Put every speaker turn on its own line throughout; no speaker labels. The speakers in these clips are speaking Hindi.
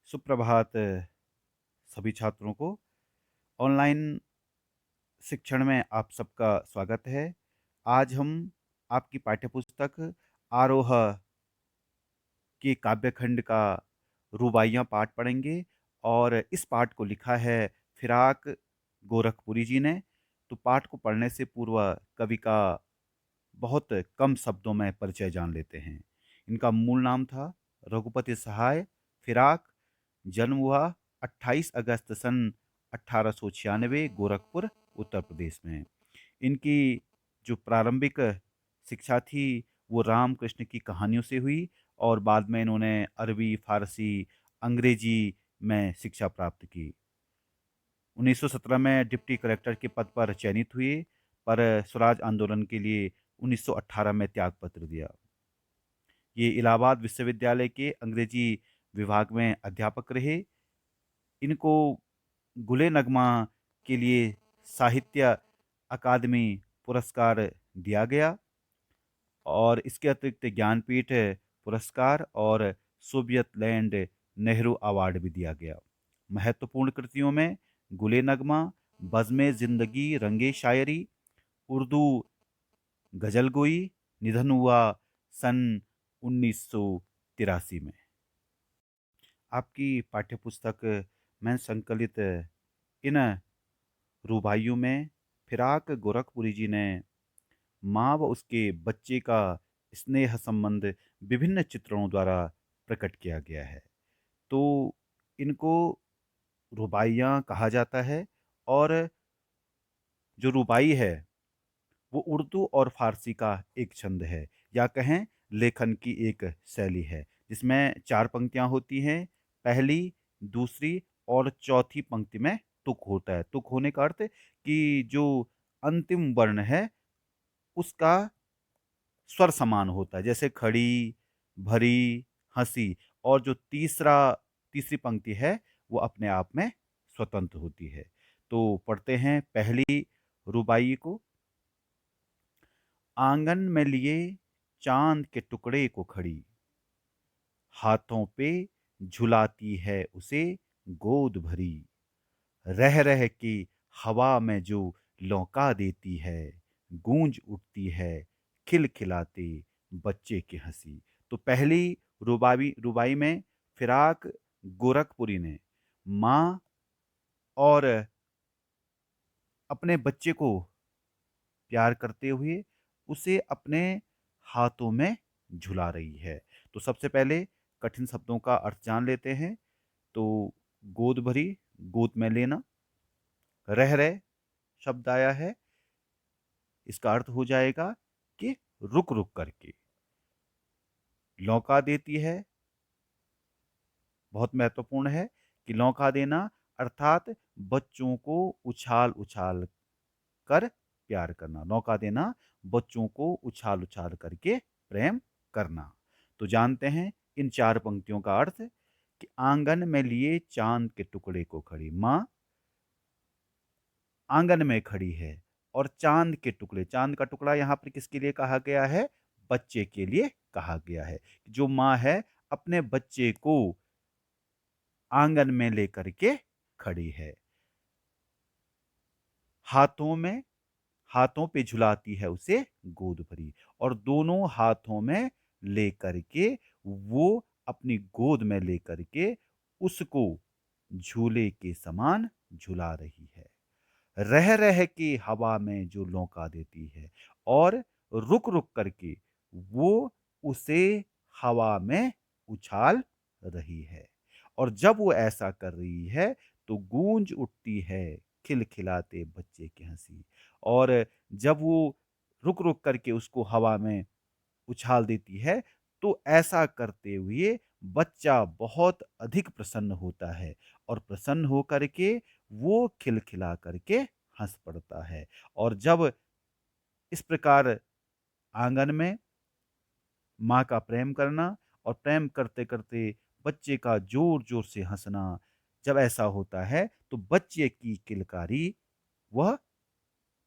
सुप्रभात सभी छात्रों को। ऑनलाइन शिक्षण में आप सबका स्वागत है। आज हम आपकी पाठ्यपुस्तक आरोह के काव्यखंड का रुबाइयाँ पाठ पढ़ेंगे और इस पाठ को लिखा है फिराक गोरखपुरी जी ने। तो पाठ को पढ़ने से पूर्व कवि का बहुत कम शब्दों में परिचय जान लेते हैं। इनका मूल नाम था रघुपति सहाय फिराक। जन्म हुआ 28 अगस्त सन 1896 गोरखपुर उत्तर प्रदेश में। इनकी जो प्रारंभिक शिक्षा थी वो रामकृष्ण की कहानियों से हुई और बाद में इन्होंने अरबी, फारसी, अंग्रेजी में शिक्षा प्राप्त की। 1917 में डिप्टी कलेक्टर के पद पर चयनित हुए, पर स्वराज आंदोलन के लिए 1918 में त्यागपत्र दिया। ये इलाहाबाद विश्वविद्यालय के अंग्रेजी विभाग में अध्यापक रहे। इनको गुले नगमा के लिए साहित्य अकादमी पुरस्कार दिया गया और इसके अतिरिक्त ज्ञानपीठ पुरस्कार और सोवियत लैंड नेहरू अवार्ड भी दिया गया। महत्वपूर्ण कृतियों में गुले नगमा, बज़्म ज़िंदगी रंगे शायरी, उर्दू गजलगोई। निधन हुआ सन 1983 में। आपकी पाठ्यपुस्तक में संकलित इन रुबाइयों में फिराक गोरखपुरी जी ने माँ व उसके बच्चे का स्नेह संबंध विभिन्न चित्रणों द्वारा प्रकट किया गया है। तो इनको रुबाइयाँ कहा जाता है और जो रुबाई है वो उर्दू और फारसी का एक छंद है, या कहें लेखन की एक शैली है, जिसमें 4 पंक्तियाँ होती हैं। पहली, दूसरी और चौथी पंक्ति में तुक होता है। तुक होने का अर्थ कि जो अंतिम वर्ण है उसका स्वर समान होता है, जैसे खड़ी, भरी, हंसी। और जो तीसरी पंक्ति है वो अपने आप में स्वतंत्र होती है। तो पढ़ते हैं पहली रुबाई को। आंगन में लिए चांद के टुकड़े को खड़ी, हाथों पे झुलाती है उसे गोद भरी। रह रह के हवा में जो लौका देती है, गूंज उठती है खिलखिलाते बच्चे की हंसी। तो पहली रुबाई में फिराक गोरखपुरी ने माँ और अपने बच्चे को प्यार करते हुए उसे अपने हाथों में झुला रही है। तो सबसे पहले कठिन शब्दों का अर्थ जान लेते हैं। तो गोद भरी, गोद में लेना। रह रहे शब्द आया है, इसका अर्थ हो जाएगा कि रुक रुक करके। लौका देती है, बहुत महत्वपूर्ण है कि लौका देना अर्थात बच्चों को उछाल उछाल कर प्यार करना। लौका देना बच्चों को उछाल उछाल करके प्रेम करना। तो जानते हैं इन 4 पंक्तियों का अर्थ कि आंगन में लिए चांद के टुकड़े को खड़ी। माँ आंगन में खड़ी है और चांद के टुकड़े, चांद का टुकड़ा यहाँ पर किसके लिए कहा गया है? बच्चे के लिए कहा गया है। जो माँ है अपने बच्चे को आंगन में लेकर के खड़ी है। हाथों पे झुलाती है उसे गोद भरी, और दोनों हाथों में लेकर के वो अपनी गोद में लेकर के उसको झूले के समान झुला रही है। रह रह के हवा में जो लौका देती है और रुक रुक करके वो उसे हवा में उछाल रही है। और जब वो ऐसा कर रही है तो गूंज उठती है खिलखिलाते बच्चे की हंसी। और जब वो रुक रुक करके उसको हवा में उछाल देती है तो ऐसा करते हुए बच्चा बहुत अधिक प्रसन्न होता है और प्रसन्न होकर के वो खिलखिला करके हंस पड़ता है। और जब इस प्रकार आंगन में माँ का प्रेम करना और प्रेम करते करते बच्चे का जोर जोर से हंसना, जब ऐसा होता है तो बच्चे की किलकारी वह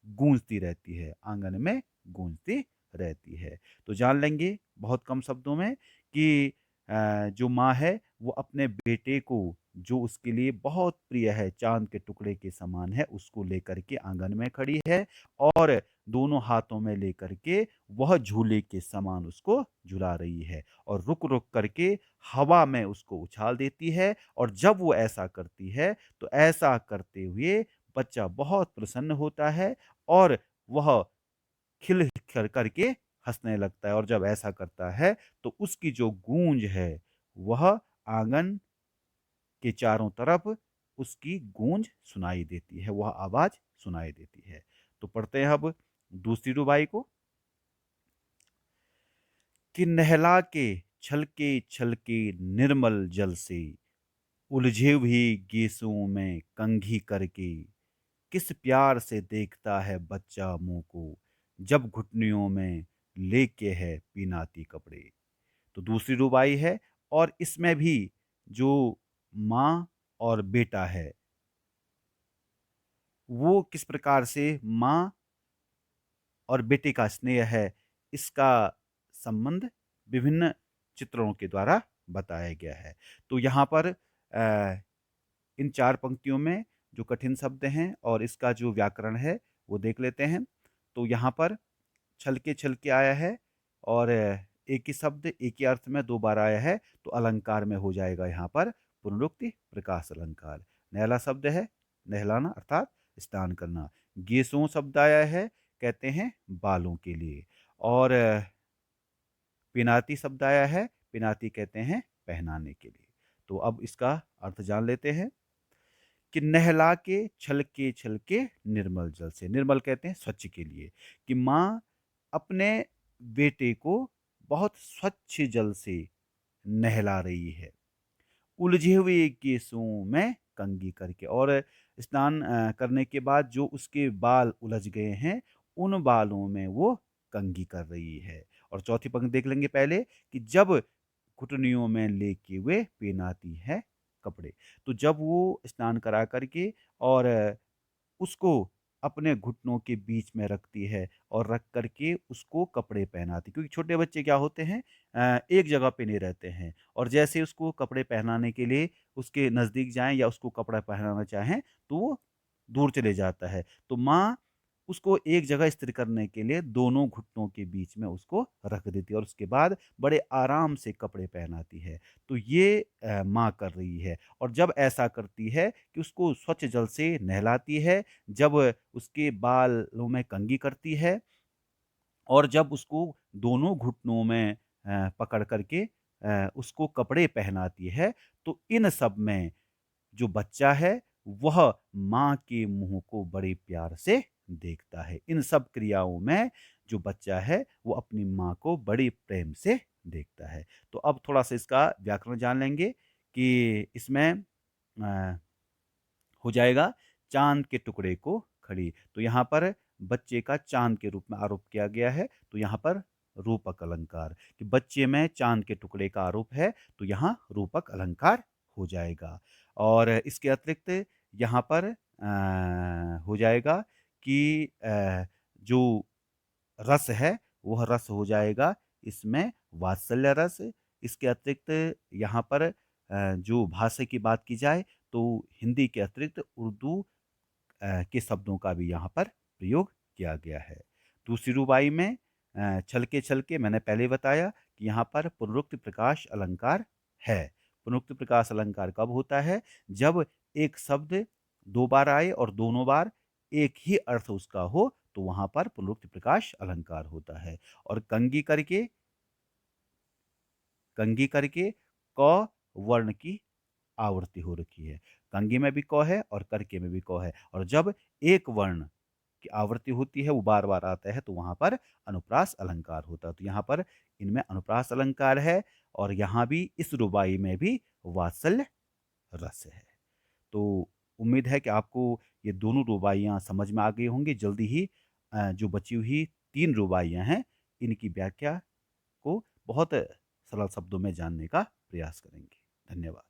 गूंजती रहती है, आंगन में गूंजती रहती है। तो जान लेंगे बहुत कम शब्दों में कि जो माँ है वो अपने बेटे को, जो उसके लिए बहुत प्रिय है, चाँद के टुकड़े के समान है, उसको लेकर के आँगन में खड़ी है और दोनों हाथों में लेकर के वह झूले के समान उसको झुला रही है और रुक-रुक करके हवा में उसको उछाल देती है। और जब वो ऐसा करती है, तो ऐसा करते हुए बच्चा बहुत प्रसन्न होता है और वह खिल कर करके हँसने लगता है। और जब ऐसा करता है, तो उसकी जो गूंज है, वह आंगन के चारों तरफ उसकी गूंज सुनाई देती है, वह आवाज़ सुनाई देती है। तो पढ़ते हैं अब दूसरी रुबाई को कि नहला के छलके-छलके निर्मल जल से, उलझे हुए गीसों में कंघी करके, किस प्यार से देखता है बच्चा मुँह को, जब घुटनियों में लेके है पीनाती कपड़े। तो दूसरी रुबाई है और इसमें भी जो माँ और बेटा है, वो किस प्रकार से माँ और बेटे का स्नेह है, इसका संबंध विभिन्न चित्रों के द्वारा बताया गया है। तो यहाँ पर इन 4 पंक्तियों में जो कठिन शब्द हैं और इसका जो व्याकरण है, वो देख लेते हैं। तो यहाँ पर छलके-छलके आया है और एक ही शब्द एक ही अर्थ में 2 बार आया है, तो अलंकार में हो जाएगा यहाँ पर पुनरुक्ति प्रकाश अलंकार। नहला शब्द है, नहलाना अर्थात स्नान करना। गेसों शब्द आया है, कहते हैं बालों के लिए। और पिनाती शब्द आया है, पिनाती कहते हैं पहनाने के लिए। तो अब इसका अर्थ जान लेते हैं कि नहला के छलके-छलके निर्मल जल से, निर्मल कहते हैं स्वच्छ के लिए, कि माँ अपने बेटे को बहुत स्वच्छ जल से नहला रही है, उलझे हुए केसों में कंघी करके। और स्नान करने के बाद जो उसके बाल उलझ गए हैं, उन बालों में वो कंघी कर रही है। और चौथी पंक्ति देख लेंगे पहले कि जब घुटनियों में लेके वे पहनाती है कपड़े। तो जब वो स्नान करा करके और उसको अपने घुटनों के बीच में रखती है और रख कर के उसको कपड़े पहनाती, क्योंकि छोटे बच्चे क्या होते हैं, एक जगह पे नहीं रहते हैं और जैसे उसको कपड़े पहनाने के लिए उसके नज़दीक जाएँ या उसको कपड़ा पहनाना चाहें, तो वो दूर चले जाता है। तो माँ उसको एक जगह स्थिर करने के लिए दोनों घुटनों के बीच में उसको रख देती है और उसके बाद बड़े आराम से कपड़े पहनाती है। तो ये माँ कर रही है और जब ऐसा करती है कि उसको स्वच्छ जल से नहलाती है, जब उसके बालों में कंघी करती है और जब उसको दोनों घुटनों में पकड़ कर के उसको कपड़े पहनाती है, तो इन सब में जो बच्चा है, वह माँ के मुँह को बड़े प्यार से देखता है। इन सब क्रियाओं में जो बच्चा है, वो अपनी माँ को बड़े प्रेम से देखता है। तो अब थोड़ा-सा इसका व्याकरण जान लेंगे कि इसमें अ हो जाएगा चाँद के टुकड़े को खड़ी। तो यहाँ पर बच्चे का चाँद के रूप में आरोप किया गया है, तो यहाँ पर रूपक अलंकार कि बच्चे में चाँद के टुकड़े का आरोप है, तो यहाँ रूपक अलंकार हो जाएगा। और इसके अतिरिक्त यहाँ पर हो जाएगा कि जो रस है, वह रस हो जाएगा इसमें वात्सल्य रस। इसके अतिरिक्त यहाँ पर जो भाषा की बात की जाए, तो हिंदी के अतिरिक्त उर्दू के शब्दों का भी यहाँ पर प्रयोग किया गया है। दूसरी रुबाई में छलके-छलके मैंने पहले बताया कि यहाँ पर पुनरुक्त प्रकाश अलंकार है। पुनरुक्त प्रकाश अलंकार कब होता है? जब एक शब्द 2 बार आए और दोनों बार एक ही अर्थ उसका हो, तो वहाँ पर पुनरुक्त प्रकाश अलंकार होता है। और कंघी करके क वर्ण की आवृत्ति हो रखी है। कंघी में भी क है और करके में भी क है और जब एक वर्ण की आवृत्ति होती है, वो बार-बार आता है, तो वहाँ पर अनुप्रास अलंकार होता है। तो यहाँ पर इनमें अनुप्रास अलंकार है और यहाँ भी इस रुबाई में भी वात्सल्य रस है। तो उम्मीद है कि आपको ये दोनों रुबाइयाँ समझ में आ गई होंगी। जल्दी ही जो बची हुई 3 रुबाइयाँ हैं, इनकी व्याख्या को बहुत सरल शब्दों में जानने का प्रयास करेंगे। धन्यवाद।